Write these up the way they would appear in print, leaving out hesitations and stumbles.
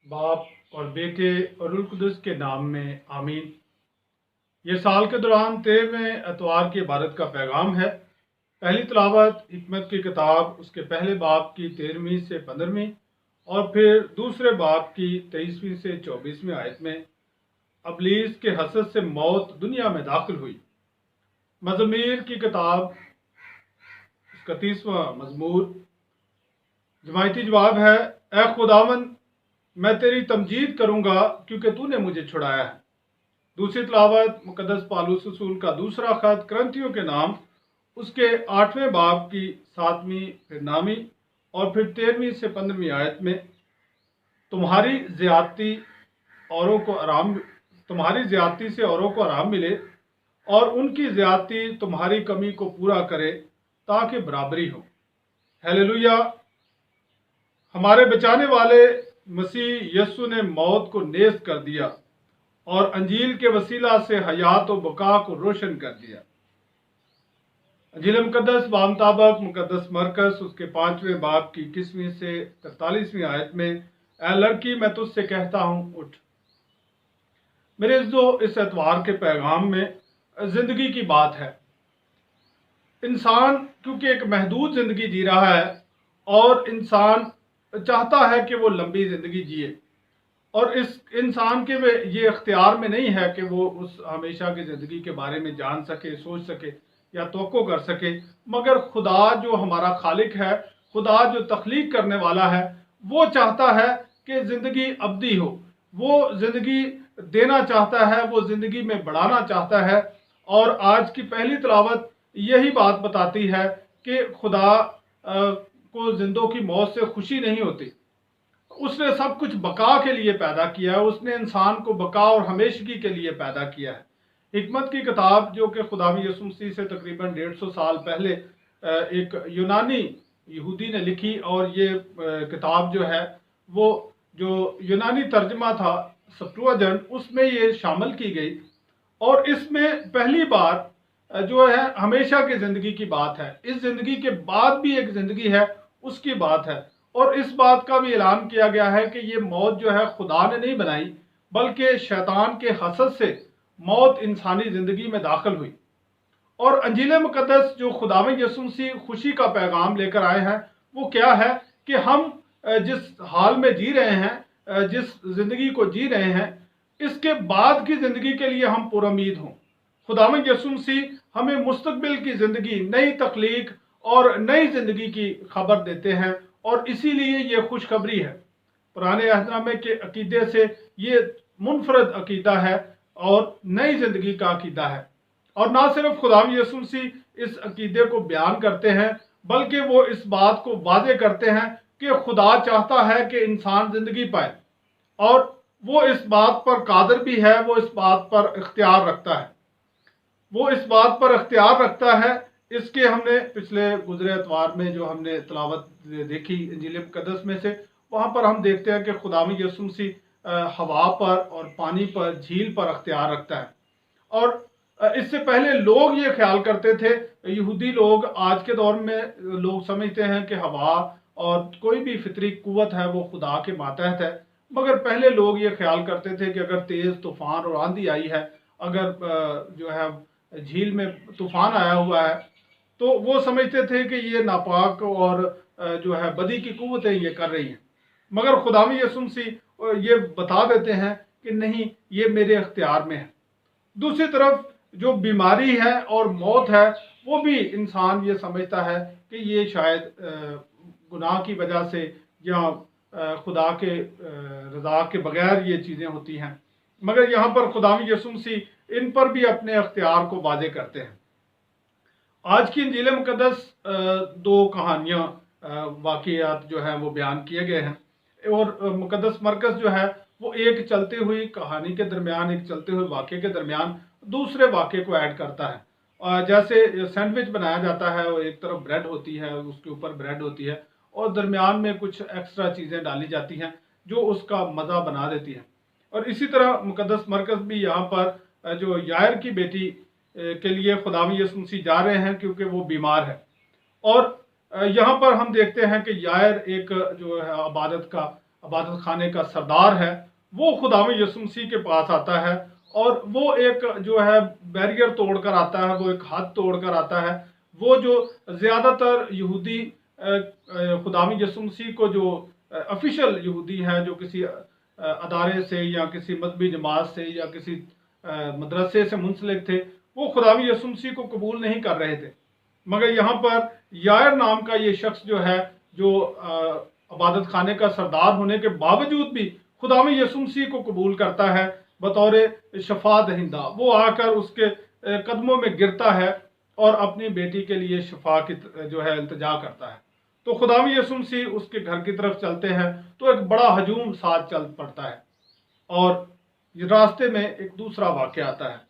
बाप और बेटे और रुल कुदस के नाम में आमीन। ये साल के दौरान 13वें एतवार की इबादत का पैगाम है। पहली तिलावत हिकमत की किताब उसके पहले बाब की 13वीं से 15वीं और फिर दूसरे बाब की 23वीं से 24वीं आयत में अबलीस के हसद से मौत दुनिया में दाखिल हुई। मज़मीर की किताब उसका 30वां मज़मूर। जमायती जवाब है, ए खुदावन मैं तेरी तमजीद करूँगा क्योंकि तूने मुझे छुड़ाया है। दूसरी तिलावत मुकद्दस पालूस रसूल का दूसरा खत करंथियों के नाम उसके 8वें बाब की 7वीं फिर 9वीं और फिर 13वीं से 15वीं आयत में तुम्हारी ज्यादती से औरों को आराम मिले और उनकी ज्यादती तुम्हारी कमी को पूरा करे ताकि बराबरी हो। हालेलुया। हमारे बचाने वाले मसीह यस्सु ने मौत को नेस्त कर दिया और अंजील के वसीला से हयात और बका को रोशन कर दिया। अंजील मुकद्दस बामुताबिक मुकद्दस मरकस उसके 5वें बाब की 21वीं से 43वीं आयत में, ए लड़की मैं तुझसे कहता हूँ उठ। मेरे इस एतवार के पैगाम में जिंदगी की बात है। इंसान क्योंकि एक महदूद जिंदगी जी रहा है और इंसान चाहता है कि वो लंबी जिंदगी जिए, और इस इंसान के ये इख्तियार में नहीं है कि वो उस हमेशा की ज़िंदगी के बारे में जान सके, सोच सके या तवक्को कर सके। मगर खुदा जो हमारा खालिक है, खुदा जो तख्लीक करने वाला है, वो चाहता है कि ज़िंदगी अब्दी हो। वो ज़िंदगी देना चाहता है, वो ज़िंदगी में बढ़ाना चाहता है। और आज की पहली तिलावत यही बात बताती है कि खुदा को जिंदों की मौत से खुशी नहीं होती। उसने सब कुछ बका के लिए पैदा किया है। उसने इंसान को बका और हमेशगी के लिए पैदा किया है। हिकमत की किताब जो कि खुदावंद यीशु मसीह से तकरीबन 150 साल पहले एक यूनानी यहूदी ने लिखी, और ये किताब जो है वो जो यूनानी तर्जमा था सेप्टुअजिंट, उसमें ये शामिल की गई। और इसमें पहली बार जो है हमेशा की ज़िंदगी की बात है। इस ज़िंदगी के बाद भी एक ज़िंदगी है, उसकी बात है। और इस बात का भी ऐलान किया गया है कि ये मौत जो है खुदा ने नहीं बनाई, बल्कि शैतान के हसद से मौत इंसानी ज़िंदगी में दाखिल हुई। और अंजील मुकद्दस जो खुदावंद यीशु मसीह खुशी का पैगाम लेकर आए हैं, वो क्या है कि हम जिस हाल में जी रहे हैं, जिस ज़िंदगी को जी रहे हैं, इसके बाद की ज़िंदगी के लिए हम पुरुमीद हों। खुदावंद यीशु मसीह हमें मुस्तकबिल की ज़िंदगी, नई तख्लीक और नई ज़िंदगी की खबर देते हैं, और इसीलिए ये खुशखबरी है। पुराने अहदनामे के अकीदे से ये मुनफरद अकीदा है और नई ज़िंदगी का अकीदा है। और ना सिर्फ खुदावंद यीशु मसीह इस अकीदे को बयान करते हैं, बल्कि वो इस बात को वाज़े करते हैं कि खुदा चाहता है कि इंसान ज़िंदगी पाए, और वो इस बात पर कादिर भी है, वो इस बात पर इख्तियार रखता है। वो इस बात पर इख्तियार रखता है। इसके हमने पिछले गुजरे एतवार में जो हमने तलावत देखी इंजील मुकद्दस में से, वहाँ पर हम देखते हैं कि खुदावंद यीशु मसीह हवा पर और पानी पर, झील पर इख्तियार रखता है। और इससे पहले लोग ये ख्याल करते थे, यहूदी लोग, आज के दौर में लोग समझते हैं कि हवा और कोई भी फितरी कुव्वत है वो खुदा के मातहत है। मगर पहले लोग ये ख्याल करते थे कि अगर तेज़ तूफान और आंधी आई है, अगर जो है झील में तूफान आया हुआ है, तो वो समझते थे कि ये नापाक और जो है बदी की कुव्वतें ये कर रही हैं। मगर खुदावंद यीशु मसीह ये बता देते हैं कि नहीं, ये मेरे इख्तियार में है। दूसरी तरफ जो बीमारी है और मौत है, वो भी इंसान ये समझता है कि ये शायद गुनाह की वजह से या खुदा के रज़ा के बगैर ये चीज़ें होती हैं। मगर यहाँ पर खुदावंद यीशु मसीह इन पर भी अपने इख्तियार को वाज़े करते हैं। आज की इंजील मुकद्दस दो कहानियाँ, वाक़ियात जो हैं वो बयान किए गए हैं, और मुकद्दस मरकस जो है वो एक चलती हुई कहानी के दरमियान, एक चलते हुए वाक़े के दरमियान दूसरे वाक़े को ऐड करता है। जैसे सैंडविच बनाया जाता है, और एक तरफ ब्रेड होती है, उसके ऊपर ब्रेड होती है, और दरमियान में कुछ एक्स्ट्रा चीज़ें डाली जाती हैं जो उसका मज़ा बना देती हैं। और इसी तरह मुकद्दस मरकस भी यहाँ पर जो यायर की बेटी के लिए खुदावंद यीशु मसीह जा रहे हैं क्योंकि वो बीमार है। और यहाँ पर हम देखते हैं कि यायर एक जो है इबादत का इबादत खाने का सरदार है, वो खुदावंद यीशु मसीह के पास आता है और वो एक जो है बैरियर तोड़कर आता है, वो एक हद तोड़कर आता है। वो जो ज़्यादातर यहूदी खुदावंद यीशु मसीह को जो ऑफिशियल यहूदी हैं, जो किसी अदारे से या किसी मजहबी जमात से या किसी मदरसे से मुंसलिक थे, वो खुदावंद यीशु मसीह को कबूल नहीं कर रहे थे। मगर यहाँ पर यायर नाम का ये शख्स जो है, जो इबादत खाने का सरदार होने के बावजूद भी खुदावंद यीशु मसीह को कबूल करता है बतौर शफा दहिंदा। वो आकर उसके कदमों में गिरता है और अपनी बेटी के लिए शफा की जो है इल्तिजा करता है। तो खुदावंद यीशु मसीह उसके घर की तरफ चलते हैं तो एक बड़ा हजूम साथ चल पड़ता है और रास्ते में एक दूसरा वाक़या आता है।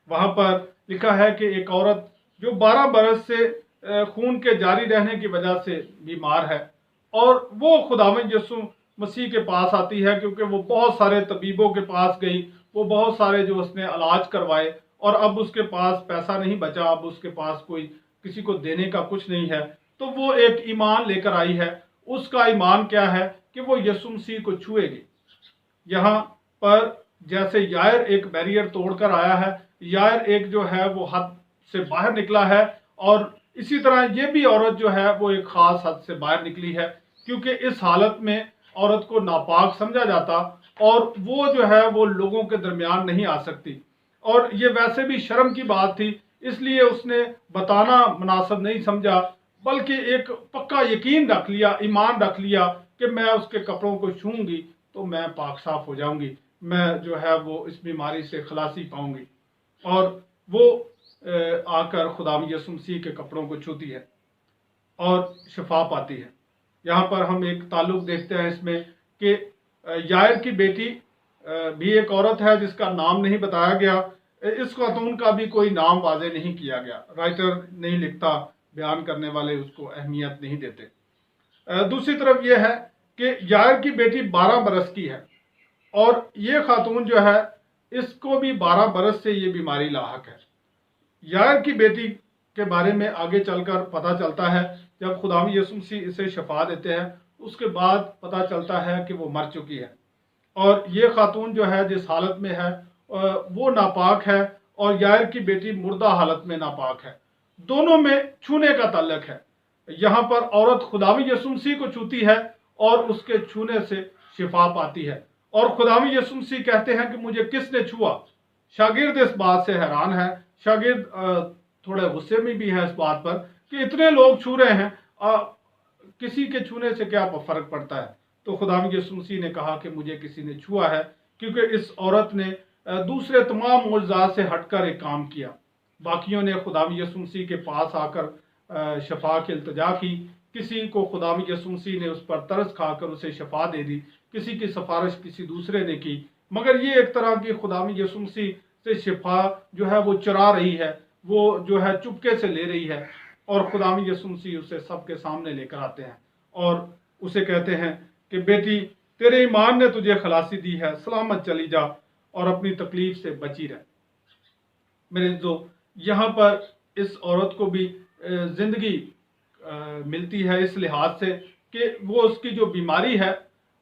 वहाँ पर लिखा है कि एक औरत जो 12 बरस से खून के जारी रहने की वजह से बीमार है और वो खुदावंद यीशु मसीह के पास आती है, क्योंकि वो बहुत सारे तबीबों के पास गई, वो बहुत सारे जो उसने इलाज करवाए और अब उसके पास पैसा नहीं बचा, अब उसके पास कोई किसी को देने का कुछ नहीं है। तो वो एक ईमान लेकर आई है। उसका ईमान क्या है कि वो यीशु मसीह को छुएगी। यहाँ पर जैसे यायर एक बैरियर तोड़कर आया है, यायर एक जो है वो हद से बाहर निकला है, और इसी तरह ये भी औरत जो है वो एक ख़ास हद से बाहर निकली है, क्योंकि इस हालत में औरत को नापाक समझा जाता और वो जो है वो लोगों के दरमियान नहीं आ सकती, और ये वैसे भी शर्म की बात थी, इसलिए उसने बताना मुनासिब नहीं समझा, बल्कि एक पक्का यकीन रख लिया, ईमान रख लिया कि मैं उसके कपड़ों को छूंगी तो मैं पाक साफ हो जाऊंगी, मैं जो है वो इस बीमारी से खलासी पाऊंगी। और वो आकर खुदावंद यीशु मसीह के कपड़ों को छूती है और शिफा पाती है। यहाँ पर हम एक ताल्लुक देखते हैं इसमें कि यायर की बेटी भी एक औरत है जिसका नाम नहीं बताया गया। इस खातून का भी कोई नाम वाज़े नहीं किया गया, राइटर नहीं लिखता, बयान करने वाले उसको अहमियत नहीं देते। दूसरी तरफ यह है कि यायर की बेटी 12 बरस की है और ये खातून जो है इसको भी 12 बरस से ये बीमारी लाहक है। यायर की बेटी के बारे में आगे चलकर पता चलता है, जब खुदावंद यीशु मसीह इसे शफा देते हैं उसके बाद पता चलता है कि वो मर चुकी है, और ये खातून जो है जिस हालत में है वो नापाक है और यायर की बेटी मुर्दा हालत में नापाक है। दोनों में छूने का ताल्लुक है। यहाँ पर औरत खुदावंद यीशु मसीह को छूती है और उसके छूने से शिफा पाती है, और खुदावंद यीशु मसीह कहते हैं कि मुझे किसने छुआ। शागिर्द इस बात से हैरान है, शागिर्द थोड़े गुस्से में भी है इस बात पर कि इतने लोग छू रहे हैं, किसी के छूने से क्या फर्क पड़ता है। तो खुदावंद यीशु मसीह ने कहा कि मुझे किसी ने छुआ है, क्योंकि इस औरत ने दूसरे तमाम मौजज़ात से हटकर एक काम किया। बाकियों ने खुदावंद यीशु मसीह के पास आकर शफा की इल्तिजा की, किसी को खुदावंद यीशु मसीह ने उस पर तरस खाकर उसे शफा दे दी, किसी की सिफारिश किसी दूसरे ने की, मगर ये एक तरह की खुदावंद यीशु मसीह से शिफा जो है वो चुरा रही है, वो जो है चुपके से ले रही है, और खुदावंद यीशु मसीह उसे सबके सामने लेकर आते हैं और उसे कहते हैं कि बेटी तेरे ईमान ने तुझे खलासी दी है, सलामत चली जा और अपनी तकलीफ से बची रह। मेरे जो यहाँ पर इस औरत को भी जिंदगी मिलती है इस लिहाज से कि वो उसकी जो बीमारी है,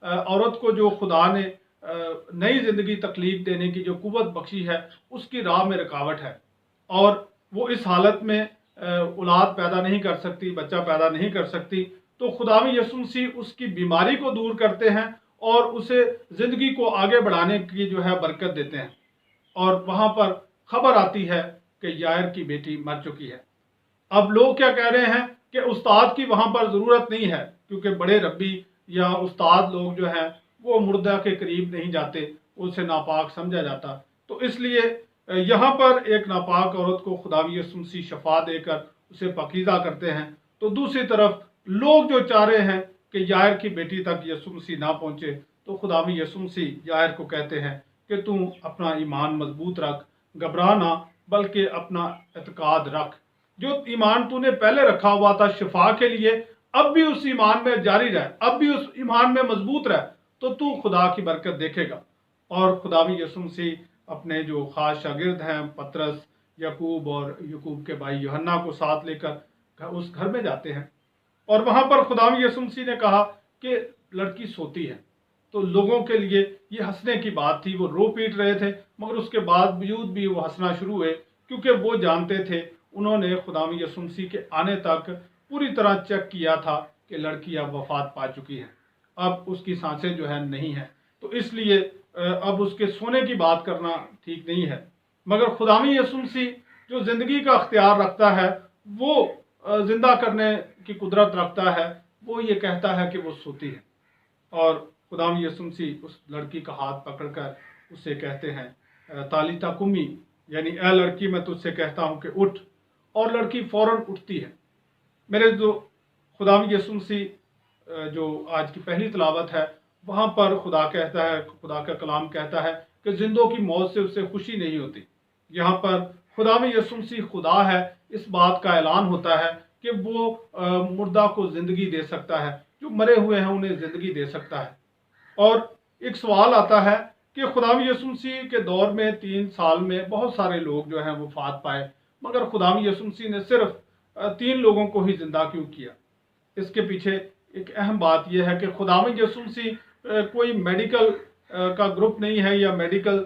औरत को जो खुदा ने नई जिंदगी तकलीफ देने की जो कुव्वत बख्शी है, उसकी राह में रुकावट है, और वो इस हालत में औलाद पैदा नहीं कर सकती, बच्चा पैदा नहीं कर सकती। तो खुदावंद यीशु मसीह उसकी बीमारी को दूर करते हैं और उसे ज़िंदगी को आगे बढ़ाने की जो है बरकत देते हैं। और वहाँ पर खबर आती है कि यायर की बेटी मर चुकी है। अब लोग क्या कह रहे हैं कि उस्ताद की वहाँ पर ज़रूरत नहीं है, क्योंकि बड़े रब्बी या उस्ताद लोग जो हैं वो मुर्दा के करीब नहीं जाते, उसे नापाक समझा जाता। तो इसलिए यहाँ पर एक नापाक औरत को खुदावंद यीशु मसीह शफा देकर उसे पाकीज़ा करते हैं। तो दूसरी तरफ लोग जो चाह रहे हैं कि यायर की बेटी तक यीशु मसीह ना पहुँचे, तो खुदावंद यीशु मसीह यायर को कहते हैं कि तू अपना ईमान मजबूत रख, घबरा ना, बल्कि अपना एतकाद रख। जो ईमान तूने पहले रखा हुआ था शिफा के लिए, अब भी उस ईमान में जारी रह, अब भी उस ईमान में मजबूत रह, तो तू खुदा की बरकत देखेगा। और खुदावंद यीशु मसीह अपने जो खास शागिर्द हैं पतरस, याकूब और याकूब के भाई यूहन्ना को साथ लेकर उस घर में जाते हैं, और वहाँ पर खुदावंद यीशु मसीह ने कहा कि लड़की सोती है। تو لوگوں کے لیے یہ ہنسنے کی بات تھی، وہ رو پیٹ رہے تھے، مگر اس کے باوجود بھی وہ ہنسنا شروع ہوئے، کیونکہ وہ جانتے تھے، انہوں نے خداوند یسوع مسیح کے آنے تک پوری طرح چیک کیا تھا کہ لڑکی اب وفات پا چکی ہے، اب اس کی سانسیں جو ہے نہیں ہیں، تو اس لیے اب اس کے سونے کی بات کرنا ٹھیک نہیں ہے۔ مگر خداوند یسوع مسیح جو زندگی کا اختیار رکھتا ہے، وہ زندہ کرنے کی قدرت رکھتا ہے، وہ یہ کہتا ہے کہ وہ سوتی ہے، اور خداوند یسوع مسیح اس لڑکی کا ہاتھ پکڑ کر اسے کہتے ہیں تالیتا کمی، یعنی اے لڑکی میں تجھ سے کہتا ہوں کہ اٹھ، اور لڑکی فوراً اٹھتی ہے۔ میرے جو خداوند یسوع مسیح جو آج کی پہلی تلاوت ہے، وہاں پر خدا کہتا ہے، خدا کا کلام کہتا ہے کہ زندوں کی موت سے اسے خوشی نہیں ہوتی۔ یہاں پر خداوند یسوع مسیح خدا ہے، اس بات کا اعلان ہوتا ہے کہ وہ مردہ کو زندگی دے سکتا ہے، جو مرے ہوئے ہیں انہیں زندگی دے سکتا ہے۔ اور ایک سوال آتا ہے کہ خداوند یسوع مسیح کے دور میں 3 سال میں بہت سارے لوگ جو ہیں وفات پائے، مگر خداوند یسوع مسیح نے صرف 3 لوگوں کو ہی زندہ کیوں کیا؟ اس کے پیچھے ایک اہم بات یہ ہے کہ خداوند یسوع مسیح کوئی میڈیکل کا گروپ نہیں ہے، یا میڈیکل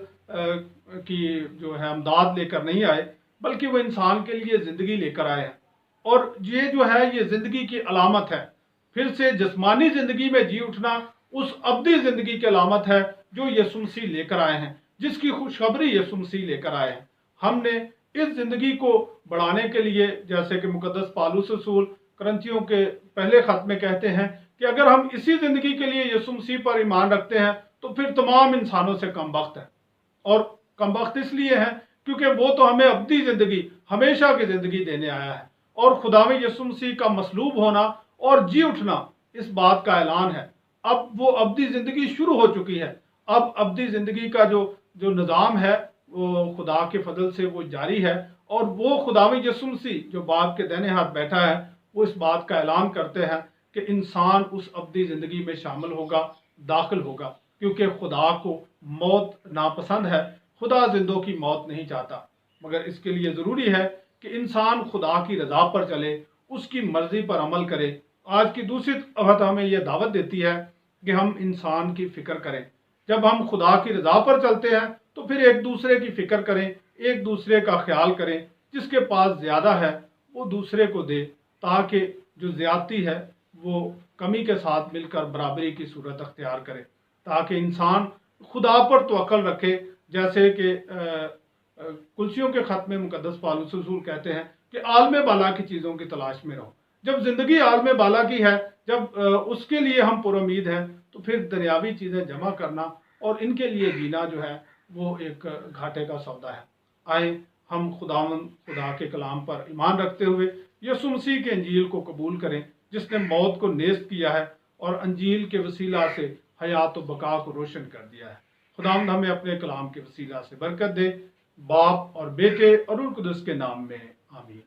کی جو ہے امداد لے کر نہیں آئے، بلکہ وہ انسان کے لیے زندگی لے کر آئے ہیں، اور یہ جو ہے یہ زندگی کی علامت ہے۔ پھر سے جسمانی زندگی میں جی اٹھنا اس ابدی زندگی کی علامت ہے جو یسوع مسیح لے کر آئے ہیں، جس کی خوشخبری یسوع مسیح لے کر آئے ہیں۔ ہم نے اس زندگی کو بڑھانے کے لیے، جیسے کہ مقدس پالوس رسول کرنتھیوں کے پہلے خط میں کہتے ہیں کہ اگر ہم اسی زندگی کے لیے یسوع مسیح پر ایمان رکھتے ہیں تو پھر تمام انسانوں سے کم بخت ہے، اور کم بخت اس لیے ہیں کیونکہ وہ تو ہمیں ابدی زندگی، ہمیشہ کی زندگی دینے آیا ہے، اور خداوند یسوع مسیح کا مصلوب ہونا اور جی اٹھنا اس بات کا اعلان ہے۔ اب وہ ابدی زندگی شروع ہو چکی ہے، اب ابدی زندگی کا جو نظام ہے وہ خدا کے فضل سے وہ جاری ہے، اور وہ خداوند یسوع مسیح جو باپ کے دائیں ہاتھ بیٹھا ہے، وہ اس بات کا اعلان کرتے ہیں کہ انسان اس ابدی زندگی میں شامل ہوگا، داخل ہوگا، کیونکہ خدا کو موت ناپسند ہے، خدا زندوں کی موت نہیں چاہتا، مگر اس کے لیے ضروری ہے کہ انسان خدا کی رضا پر چلے، اس کی مرضی پر عمل کرے۔ آج کی دوسری آیت ہمیں یہ دعوت دیتی ہے کہ ہم انسان کی فکر کریں۔ جب ہم خدا کی رضا پر چلتے ہیں تو پھر ایک دوسرے کی فکر کریں، ایک دوسرے کا خیال کریں، جس کے پاس زیادہ ہے وہ دوسرے کو دے، تاکہ جو زیادتی ہے وہ کمی کے ساتھ مل کر برابری کی صورت اختیار کرے، تاکہ انسان خدا پر توکل رکھے، جیسے کہ کلسیوں کے خط میں مقدس پالوس رسول کہتے ہیں کہ عالم بالا کی چیزوں کی تلاش میں رہو۔ جب زندگی عالم بالا کی ہے، جب اس کے لیے ہم پر امید ہیں، تو پھر دنیاوی چیزیں جمع کرنا اور ان کے لیے جینا جو ہے وہ ایک گھاٹے کا سودا ہے۔ آئیں ہم خدا کے کلام پر ایمان رکھتے ہوئے یسوع مسیح کے انجیل کو قبول کریں، جس نے موت کو نیست کیا ہے اور انجیل کے وسیلہ سے حیات و بقا کو روشن کر دیا ہے۔ خداوند ہمیں اپنے کلام کے وسیلہ سے برکت دے، باپ اور بیٹے اور روح القدس کے نام میں آمین۔